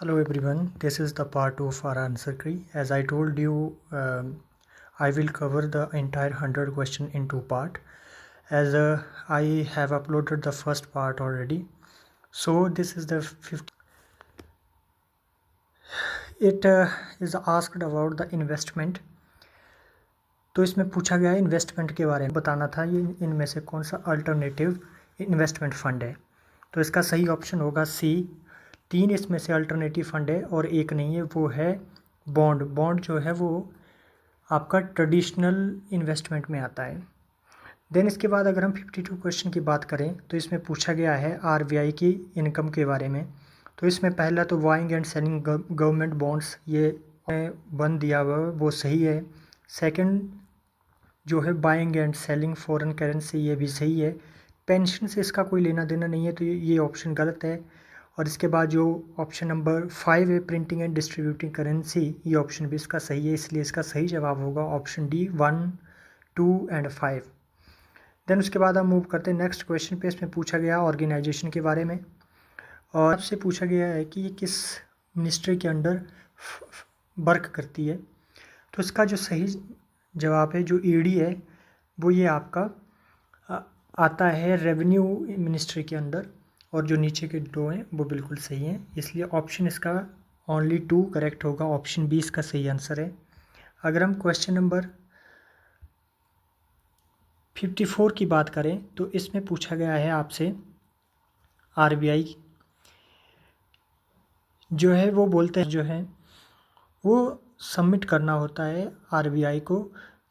Hello everyone, this is the part of our answer key. As I told you, I will cover the entire 100 question in two part. As I have uploaded the first part already, so this is the 50. It is asked about the investment. तो इसमें पूछा गया है investment के बारे में बताना था, ये इनमें से कौन सा अल्टरनेटिव इन्वेस्टमेंट फंड है। तो इसका सही ऑप्शन होगा सी। 3 इसमें से अल्टरनेटिव फंड है और एक नहीं है, वो है बॉन्ड। बॉन्ड जो है वो आपका ट्रेडिशनल इन्वेस्टमेंट में आता है। देन इसके बाद अगर हम 52 क्वेश्चन की बात करें तो इसमें पूछा गया है आरबीआई की इनकम के बारे में। तो इसमें पहला तो buying and selling government bonds, ये बंद दिया हुआ वो सही है। सेकंड जो है buying and selling foreign currency, ये भी सही है। पेंशन से इसका कोई लेना देना नहीं है, तो ये ऑप्शन गलत है। और इसके बाद जो ऑप्शन नंबर 5 है प्रिंटिंग एंड डिस्ट्रीब्यूटिंग करेंसी, ये ऑप्शन भी इसका सही है, इसलिए इसका सही जवाब होगा ऑप्शन डी 1, 2 एंड 5। देन उसके बाद हम मूव करते हैं नेक्स्ट क्वेश्चन पे। इसमें पूछा गया ऑर्गेनाइजेशन के बारे में और आपसे पूछा गया है कि ये किस मिनिस्ट्री के अंडर वर्क करती है। तो इसका जो सही जवाब है, जो ईडी है, वो ये आपका आता है रेवेन्यू मिनिस्ट्री के अंडर। और जो नीचे के दो हैं वो बिल्कुल सही हैं, इसलिए ऑप्शन इसका ओनली 2 करेक्ट होगा, ऑप्शन बी इसका सही आंसर है। अगर हम क्वेश्चन नंबर 54 की बात करें तो इसमें पूछा गया है आपसे आरबीआई जो है वो बोलते हैं जो है वो सबमिट करना होता है आरबीआई को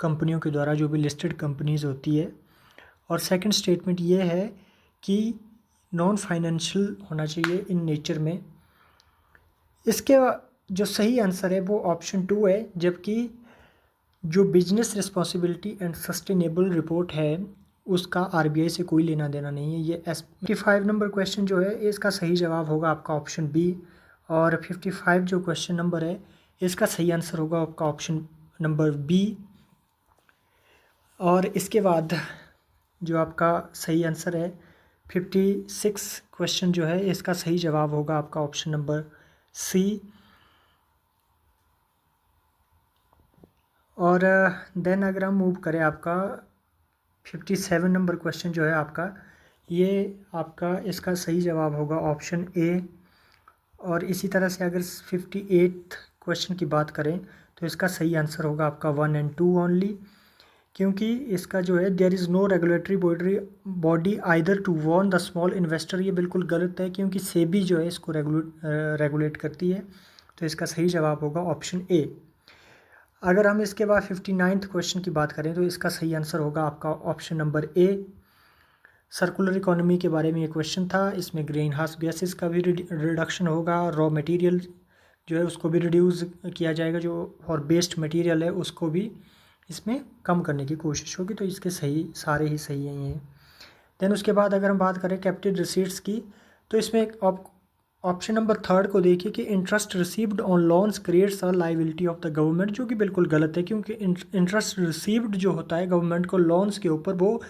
कंपनियों के द्वारा, जो भी लिस्टेड कंपनीज होती है। और सेकंड स्टेटमेंट ये है कि नॉन फाइनेंशियल होना चाहिए इन नेचर में। इसके जो सही आंसर है वो ऑप्शन 2 है, जबकि जो business responsibility and sustainable report है उसका आरबीआई से कोई लेना देना नहीं है। ये 55 नंबर क्वेश्चन जो है इसका सही जवाब होगा आपका ऑप्शन बी। और 55 जो क्वेश्चन नंबर है इसका सही आंसर होगा आपका ऑप्शन नंबर बी। और इसके बाद जो आपका सही आंसर है 56 क्वेश्चन जो है इसका सही जवाब होगा आपका ऑप्शन नंबर सी। और देन अगर हम मूव करें आपका 57 नंबर क्वेश्चन जो है आपका, ये आपका इसका सही जवाब होगा ऑप्शन ए। और इसी तरह से अगर 58 क्वेश्चन की बात करें तो इसका सही आंसर होगा आपका 1 एंड 2 ओनली, क्योंकि इसका जो है there is no regulatory body either to warn the small investor, ये बिल्कुल गलत है क्योंकि सेबी जो है इसको रेगुलेट करती है। तो इसका सही जवाब होगा ऑप्शन ए। अगर हम इसके बाद 59th क्वेश्चन की बात करें तो इसका सही आंसर होगा आपका option number A. Circular economy के बारे में ये क्वेश्चन था, इसमें ग्रीन हाउस गैसेस का भी रिडक्शन होगा, रॉ मटेरियल जो है उसको भी रिड्यूस किया जाएगा, जो और वेस्ट मटेरियल है उसको भी इसमें कम करने की कोशिश होगी। तो इसके सही सारे ही सही हैं ये। देन उसके बाद अगर हम बात करें कैपिटल रिसीट्स की तो इसमें ऑप्शन नंबर 3 को देखिए कि interest received on loans creates a liability of the government, जो कि बिल्कुल गलत है क्योंकि इंटरेस्ट रिसीव्ड जो होता है गवर्नमेंट को लोन्स के ऊपर, वो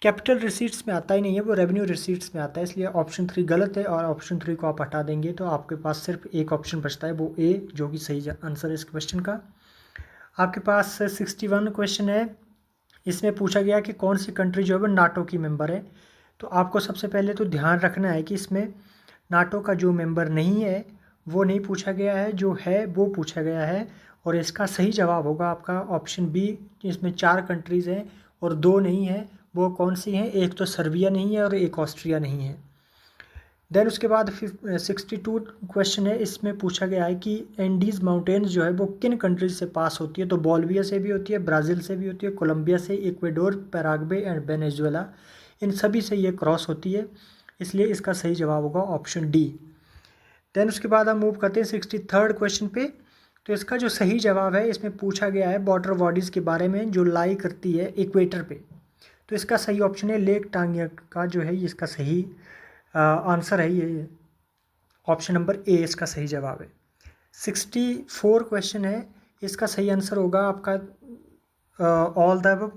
कैपिटल रिसीट्स में आता ही नहीं है, वो रेवेन्यू रिसीट्स में आता है। इसलिए ऑप्शन 3 गलत है और ऑप्शन 3 को आप हटा देंगे तो आपके पास सिर्फ एक ऑप्शन बचता है, वो ए, जो कि सही आंसर है इस क्वेश्चन का। आपके पास 61 क्वेश्चन है, इसमें पूछा गया कि कौन सी कंट्री जो है वो नाटो की मेंबर है। तो आपको सबसे पहले तो ध्यान रखना है कि इसमें नाटो का जो मेंबर नहीं है वो नहीं पूछा गया है, जो है वो पूछा गया है। और इसका सही जवाब होगा आपका ऑप्शन बी। इसमें 4 कंट्रीज़ हैं और 2 नहीं है, वो कौन सी हैं? एक तो सर्बिया नहीं है और एक ऑस्ट्रिया नहीं है। देन उसके बाद 62 क्वेश्चन है, इसमें पूछा गया है कि एंडीज़ माउंटेन्स जो है वो किन कंट्रीज से पास होती है। तो बोलिविया से भी होती है, ब्राज़ील से भी होती है, कोलंबिया से, इक्वेडोर, पैराग्वे एंड वेनेजुएला, इन सभी से ये क्रॉस होती है, इसलिए इसका सही जवाब होगा ऑप्शन डी। देन उसके बाद हम मूव करते हैं 63rd क्वेश्चन पे। तो इसका जो सही जवाब है, इसमें पूछा गया है वाटर बॉडीज़ के बारे में जो लाई करती है इक्वेटर पे। तो इसका सही ऑप्शन है लेक टांगका जो है, इसका सही आंसर है ये ऑप्शन नंबर ए, इसका सही जवाब है। 64 क्वेश्चन है, इसका सही आंसर होगा आपका ऑल द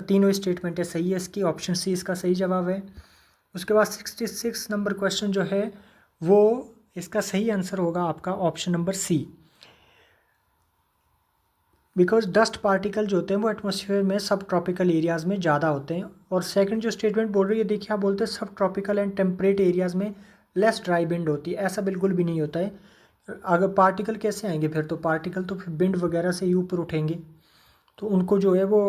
तीनों स्टेटमेंट है सही है इसकी, ऑप्शन सी इसका सही जवाब है। उसके बाद 66 नंबर क्वेश्चन जो है वो इसका सही आंसर होगा आपका option number C. Because dust particle जो होते हैं वो एटमॉस्फेयर में सब ट्रॉपिकल एरियाज़ में ज़्यादा होते हैं। और सेकंड जो स्टेटमेंट बोल रही है, देखिए आप बोलते हैं सब ट्रॉपिकल एंड टेम्परेट एरियाज़ में लेस ड्राई विंड होती है, ऐसा बिल्कुल भी नहीं होता है। अगर पार्टिकल कैसे आएंगे फिर, तो पार्टिकल तो फिर विंड वगैरह से ही ऊपर उठेंगे, तो उनको जो है वो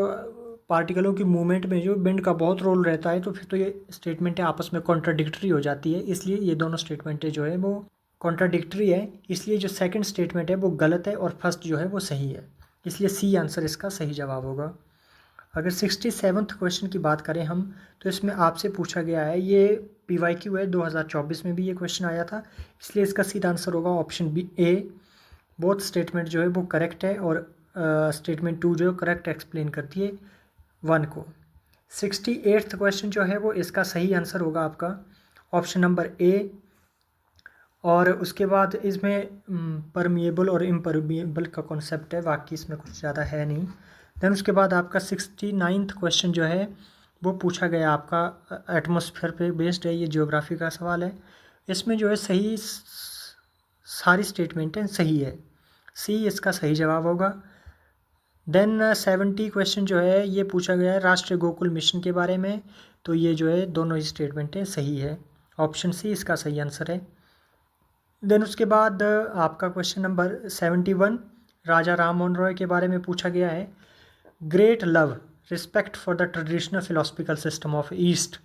पार्टिकलों की मूवमेंट में जो विंड का बहुत रोल रहता है, तो फिर तो ये स्टेटमेंटें आपस में कॉन्ट्राडिक्टरी हो जाती है। इसलिए ये दोनों स्टेटमेंटें जो है वो कॉन्ट्राडिक्टरी है, इसलिए जो सेकंड स्टेटमेंट है वो गलत है और फर्स्ट जो है वो सही है। इसलिए सी आंसर इसका सही जवाब होगा। अगर 67th क्वेश्चन की बात करें हम, तो इसमें आपसे पूछा गया है, ये PYQ है, 2024 में भी ये क्वेश्चन आया था, इसलिए इसका सीधा आंसर होगा ऑप्शन बी ए। बोथ स्टेटमेंट जो है वो करेक्ट है और स्टेटमेंट 2 जो करेक्ट एक्सप्लेन करती है 1 को। 68th क्वेश्चन जो है वो इसका सही आंसर होगा आपका ऑप्शन नंबर ए। और उसके बाद इसमें परमिएबल और इम्परमिएबल का कॉन्सेप्ट है, बाकी इसमें कुछ ज़्यादा है नहीं। देन उसके बाद आपका 69th क्वेश्चन जो है वो पूछा गया आपका एटमॉस्फेयर पे बेस्ड है, ये ज्योग्राफी का सवाल है। इसमें जो है सही सारी स्टेटमेंटें सही है, सी इसका सही जवाब होगा। देन 70 क्वेश्चन जो है ये पूछा गया है राष्ट्रीय गोकुल मिशन के बारे में, तो ये जो है दोनों ही स्टेटमेंटें सही है, ऑप्शन सी इसका सही आंसर है। देन उसके बाद आपका क्वेश्चन नंबर 71 राजा राम मोहन रॉय के बारे में पूछा गया है। Great love respect for the traditional philosophical system of east.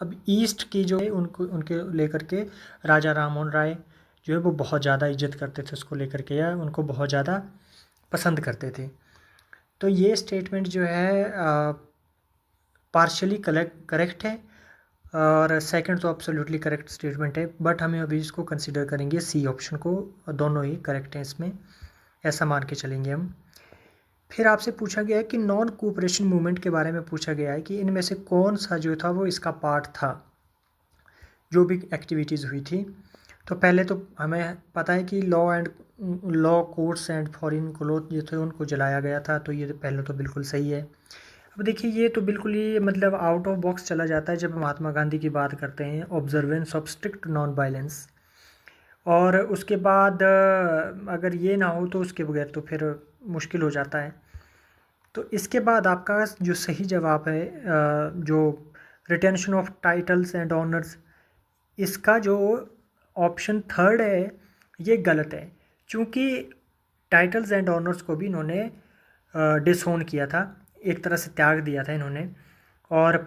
अब ईस्ट की जो है उनको उनके लेकर के राजा राम मोहन राय जो है वो बहुत ज़्यादा इज्जत करते थे उसको लेकर के, या उनको बहुत ज़्यादा पसंद करते थे। तो ये स्टेटमेंट जो है पार्शियली करेक्ट है और सेकंड तो एब्सोल्युटली करेक्ट स्टेटमेंट है, बट हमें अभी इसको कंसिडर करेंगे सी ऑप्शन को, दोनों ही करेक्ट हैं इसमें, ऐसा मान के चलेंगे हम। फिर आपसे पूछा गया है कि नॉन कोऑपरेशन मूवमेंट के बारे में पूछा गया है कि इनमें से कौन सा जो था वो इसका पार्ट था, जो भी एक्टिविटीज़ हुई थी। तो पहले तो हमें पता है कि law courts and foreign cloth जो थे उनको जलाया गया था, तो ये पहले तो बिल्कुल सही है। अब देखिए ये तो बिल्कुल ही मतलब आउट ऑफ बॉक्स चला जाता है जब महात्मा गांधी की बात करते हैं, observance of strict non violence. और उसके बाद अगर ये ना हो तो उसके बगैर तो फिर मुश्किल हो जाता है। तो इसके बाद आपका जो सही जवाब है जो retention of titles and honours, इसका जो ऑप्शन थर्ड है ये गलत है, क्योंकि टाइटल्स एंड ऑनर्स को भी इन्होंने डिसोन किया था, एक तरह से त्याग दिया था इन्होंने। और जो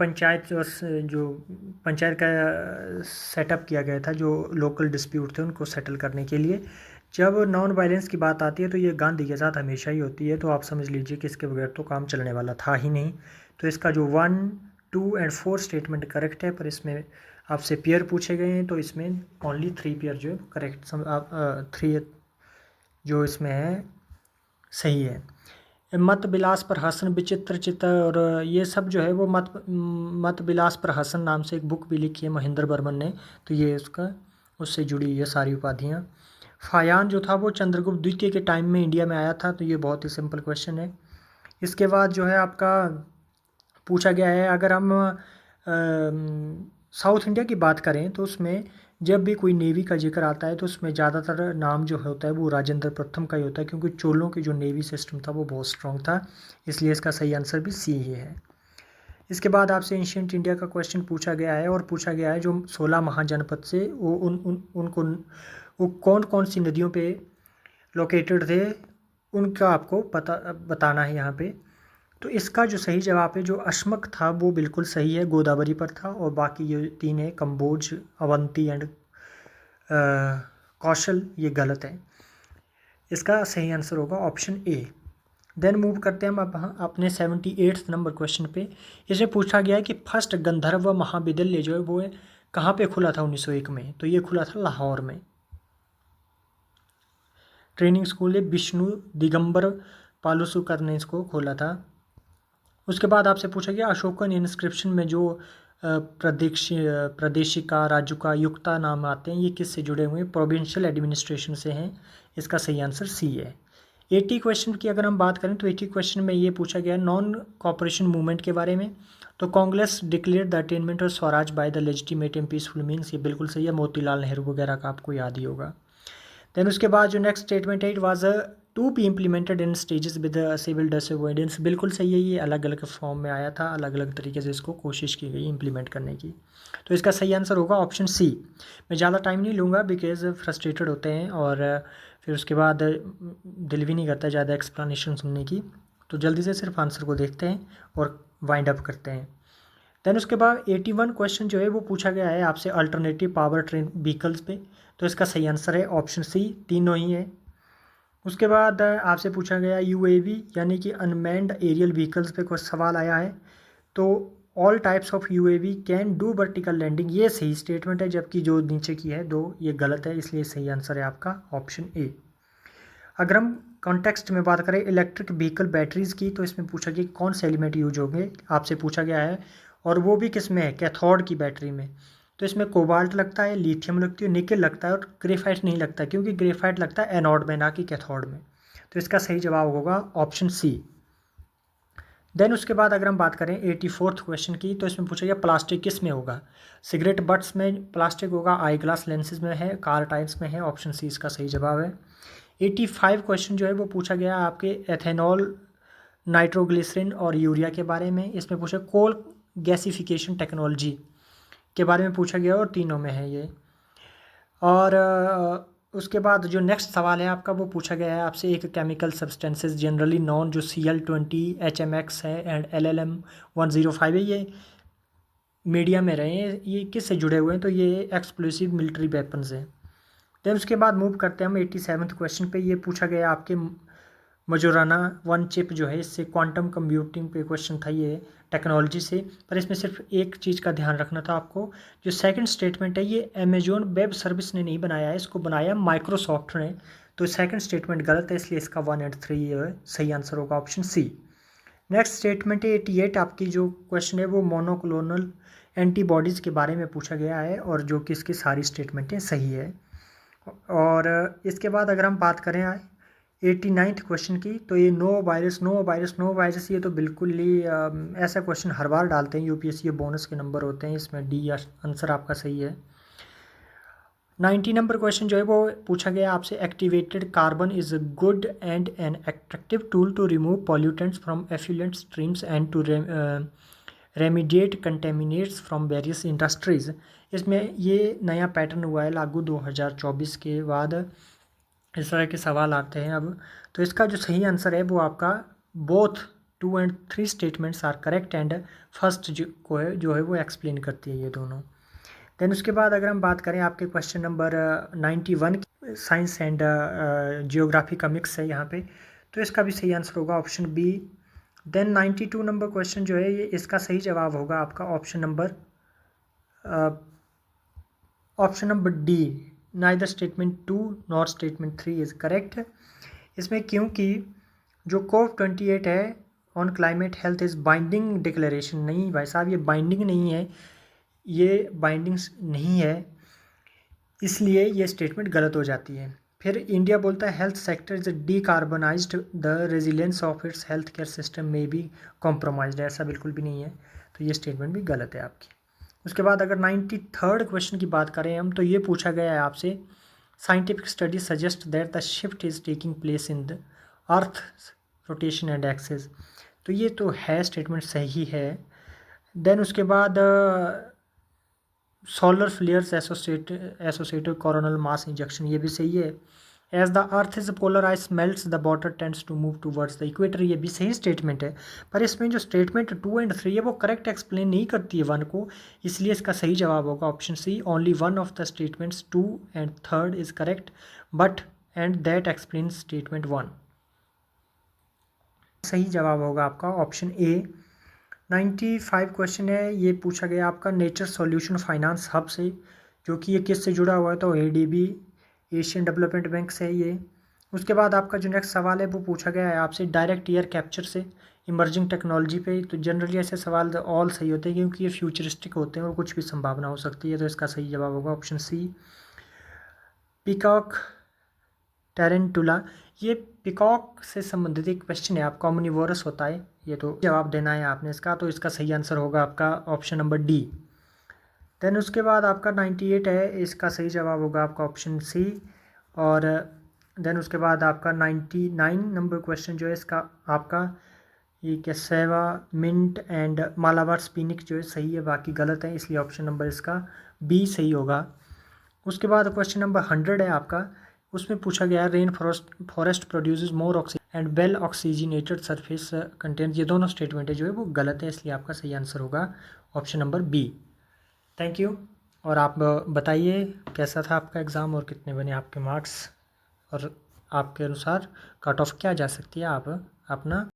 पंचायत का सेटअप किया गया था, जो लोकल डिस्प्यूट थे उनको सेटल करने के लिए। जब नॉन वायलेंस की बात आती है तो ये गांधी के साथ हमेशा ही होती है, तो आप समझ लीजिए कि इसके बगैर तो काम चलने वाला था ही नहीं। तो इसका जो 1, 2 एंड 4 स्टेटमेंट करेक्ट है, पर इसमें आपसे पेयर पूछे गए हैं तो इसमें ओनली 3 पेयर जो करेक्ट 3 जो इसमें है सही है। मत बिलास पर हसन विचित्र चित्र, और ये सब जो है वो मत बिलास पर हसन नाम से एक बुक भी लिखी है महेंद्र बर्मन ने, तो ये उसका उससे जुड़ी ये सारी उपाधियाँ। फायान जो था वो चंद्रगुप्त द्वितीय के टाइम में इंडिया में आया था, तो ये बहुत ही सिंपल क्वेश्चन है। इसके बाद जो है आपका पूछा गया है, अगर हम साउथ इंडिया की बात करें तो उसमें जब भी कोई नेवी का जिक्र आता है तो उसमें ज़्यादातर नाम जो होता है वो राजेंद्र प्रथम का ही होता है, क्योंकि चोलों की जो नेवी सिस्टम था वो बहुत स्ट्रॉन्ग था, इसलिए इसका सही आंसर भी सी ही है। इसके बाद आपसे एंशियंट इंडिया का क्वेश्चन पूछा गया है, और पूछा गया है जो 16 महाजनपद से वो उनको वो कौन कौन सी नदियों पे लोकेटेड थे, उनका आपको बताना है यहाँ पे। तो इसका जो सही जवाब है, जो अश्मक था वो बिल्कुल सही है, गोदावरी पर था, और बाकी ये 3 है कंबोज, अवंती एंड कौशल, ये गलत है। इसका सही आंसर होगा ऑप्शन ए। देन मूव करते हैं हम अब अपने 78 नंबर क्वेश्चन पे। इसे पूछा गया है कि फर्स्ट गंधर्व महाविद्यालय जो है वो कहाँ पे खुला था 1901 में, तो ये खुला था लाहौर में। ट्रेनिंग स्कूल है, विष्णु दिगंबर पालुसुकर ने इसको खोला था। उसके बाद आपसे पूछा गया अशोकन इंस्क्रिप्शन में जो प्रादेशिका, राजुका, युक्ता नाम आते हैं, ये किससे जुड़े हुए हैं, प्रोविंशियल एडमिनिस्ट्रेशन से हैं, इसका सही आंसर सी है। 80 क्वेश्चन की अगर हम बात करें तो 80 क्वेश्चन में ये पूछा गया नॉन कॉपरेशन मूवमेंट के बारे में। तो Congress declare the attainment of Swaraj by the legitimate and peaceful means, ये बिल्कुल सही है, मोतीलाल नेहरू वगैरह का आपको याद ही होगा। देन उसके बाद जो नेक्स्ट स्टेटमेंट है, it was to be implemented in stages with civil disobedience, बिल्कुल सही है, ये अलग अलग फॉर्म में आया था, अलग अलग तरीके से इसको कोशिश की गई इम्प्लीमेंट करने की। तो इसका सही आंसर होगा ऑप्शन सी। मैं ज़्यादा टाइम नहीं लूँगा बिकॉज फ्रस्ट्रेटेड होते हैं और फिर उसके बाद दिल भी नहीं करता ज़्यादा एक्सप्लेनेशन सुनने की, तो जल्दी से सिर्फ आंसर को देखते हैं और वाइंड अप करते हैं। देन उसके बाद 81 क्वेश्चन जो है वो पूछा गया है आपसे अल्टरनेटिव पावर ट्रेन व्हीकल्स पे। तो इसका सही आंसर है ऑप्शन सी, तीनों ही है। उसके बाद आपसे पूछा गया यूएवी यानी कि अनमैन्ड एरियल व्हीकल्स पे कुछ सवाल आया है। तो all types of UAV can do vertical landing, ये सही स्टेटमेंट है, जबकि जो नीचे की है दो ये गलत है, इसलिए सही आंसर है आपका ऑप्शन ए। अगर हम कॉन्टेक्स्ट में बात करें इलेक्ट्रिक व्हीकल बैटरीज़ की, तो इसमें पूछा गया कौन से एलिमेंट यूज होंगे, आपसे पूछा गया है, और वो भी किस में है, कैथोड की बैटरी में। तो इसमें कोबाल्ट लगता है, लिथियम लगती है, निकल लगता है और ग्रेफाइट नहीं लगता, क्योंकि ग्रेफाइट लगता है एनोड में ना कि कैथोड में। तो इसका सही जवाब होगा ऑप्शन सी। देन उसके बाद अगर हम बात करें 84th क्वेश्चन की, तो इसमें पूछा गया प्लास्टिक किस में होगा, सिगरेट बट्स में प्लास्टिक होगा, आई ग्लास लेंसेज में है, कार टायर्स में है, ऑप्शन सी इसका सही जवाब है। 85 क्वेश्चन जो है वो पूछा गया आपके एथेनॉल, नाइट्रोग्लिसरिन और यूरिया के बारे में। इसमें पूछा कोल गैसिफिकेशन टेक्नोलॉजी के बारे में पूछा गया और तीनों में है ये। और उसके बाद जो नेक्स्ट सवाल है आपका वो पूछा गया है आपसे एक केमिकल सब्सटेंसेस जनरली नॉन जो CL20 HMX है एंड LLM-105 है, ये मीडिया में रहे हैं, ये किससे जुड़े हुए हैं, तो ये एक्सप्लोसिव मिलिट्री वेपन्स हैं। देन उसके बाद मूव करते हैं हम 87th क्वेश्चन पे। ये पूछा गया आपके मजोराना वन चिप जो है, इससे क्वांटम कंप्यूटिंग पे क्वेश्चन था ये टेक्नोलॉजी से, पर इसमें सिर्फ एक चीज़ का ध्यान रखना था आपको, जो सेकंड स्टेटमेंट है ये अमेजोन वेब सर्विस ने नहीं बनाया है, इसको बनाया माइक्रोसॉफ्ट ने। तो सेकंड स्टेटमेंट गलत है, इसलिए इसका 1 और 3 सही आंसर होगा ऑप्शन सी। नेक्स्ट स्टेटमेंट है 88 आपकी जो क्वेश्चन है वो मोनोक्लोनल एंटीबॉडीज़ के बारे में पूछा गया है, और जो कि इसकी सारी स्टेटमेंटें सही है। और इसके बाद अगर हम बात करें 89th क्वेश्चन की, तो ये no virus no virus no virus, ये तो बिल्कुल ही ऐसा क्वेश्चन हर बार डालते हैं यूपीएससी, ये बोनस के नंबर होते हैं, इसमें डी आंसर आपका सही है। 90 नंबर क्वेश्चन जो है वो पूछा गया आपसे activated carbon is a good and an attractive tool to remove pollutants from effluent streams and to remediate contaminates from various industries. इसमें ये नया पैटर्न हुआ है लागू 2024 के बाद, इस तरह के सवाल आते हैं अब। तो इसका जो सही आंसर है वो आपका बोथ 2 और 3 statements are correct and first जो है वो एक्सप्लेन करती है ये दोनों। देन उसके बाद अगर हम बात करें आपके question number 91 science and geography का मिक्स है यहाँ पे, तो इसका भी सही आंसर होगा option B. Then 92 number question जो है ये इसका सही जवाब होगा आपका option number D, neither statement 2 nor statement 3 is correct. इसमें क्योंकि जो COP28 है on climate health is binding declaration, नहीं भाई साहब ये बाइंडिंग नहीं है, ये बाइंडिंग्स नहीं है, इसलिए ये स्टेटमेंट गलत हो जाती है। फिर इंडिया बोलता है health sector is decarbonised, the resilience of its health care system में भी कॉम्प्रोमाइज्ड है, ऐसा बिल्कुल भी नहीं है, तो ये स्टेटमेंट भी गलत है आपकी। उसके बाद अगर 93rd क्वेश्चन की बात करें हम, तो ये पूछा गया है आपसे scientific study suggest that the shift is taking place in the earth rotation and axis, तो ये तो है स्टेटमेंट सही है। देन उसके बाद solar flares associated coronal mass injection, ये भी सही है। As the earth is polar ice melts the water tends to move towards the equator, ये भी सही स्टेटमेंट है, पर इसमें जो स्टेटमेंट 2 और 3 है वो करेक्ट एक्सप्लेन नहीं करती है 1 को, इसलिए इसका सही जवाब होगा option C. Only 1 of the statements 2 और 3 is correct but and that explain statement 1, सही जवाब होगा आपका ऑप्शन ए। 95 क्वेश्चन है, ये पूछा गया आपका नेचर सॉल्यूशन फाइनेंस हब से, जो कि ये किससे जुड़ा हुआ है, तो ADB एशियन डेवलपमेंट बैंक से है ये। उसके बाद आपका जो नेक्स्ट सवाल है वो पूछा गया है आपसे डायरेक्ट एयर कैप्चर से इमर्जिंग टेक्नोलॉजी पे, तो जनरली ऐसे सवाल ऑल सही होते हैं क्योंकि ये फ्यूचरिस्टिक होते हैं और कुछ भी संभावना हो सकती है, तो इसका सही जवाब होगा ऑप्शन सी। पीकॉक टेरेंटुला, ये पिकॉक से संबंधित एक क्वेश्चन है। आपका ओमनिवोरस होता है ये, तो जवाब देना है आपने इसका। तो इसका सही आंसर होगा आपका ऑप्शन नंबर डी। देन उसके बाद आपका 98 है, इसका सही जवाब होगा आपका ऑप्शन सी। और देन उसके बाद आपका 99 नंबर क्वेश्चन जो है इसका आपका ये कैसेवा मिंट एंड मालाबार स्पिनिक जो है सही है, बाकी गलत है, इसलिए ऑप्शन नंबर इसका बी सही होगा। उसके बाद क्वेश्चन नंबर 100 है आपका, उसमें पूछा गया है rain forest produces more oxygen and well oxygenated surface content, ये दोनों स्टेटमेंट है जो है वो गलत है, इसलिए आपका सही आंसर होगा option number B. Thank you. और आप बताइए कैसा था आपका एग्ज़ाम और कितने बने आपके मार्क्स, और आपके अनुसार कट ऑफ क्या जा सकती है, आप अपना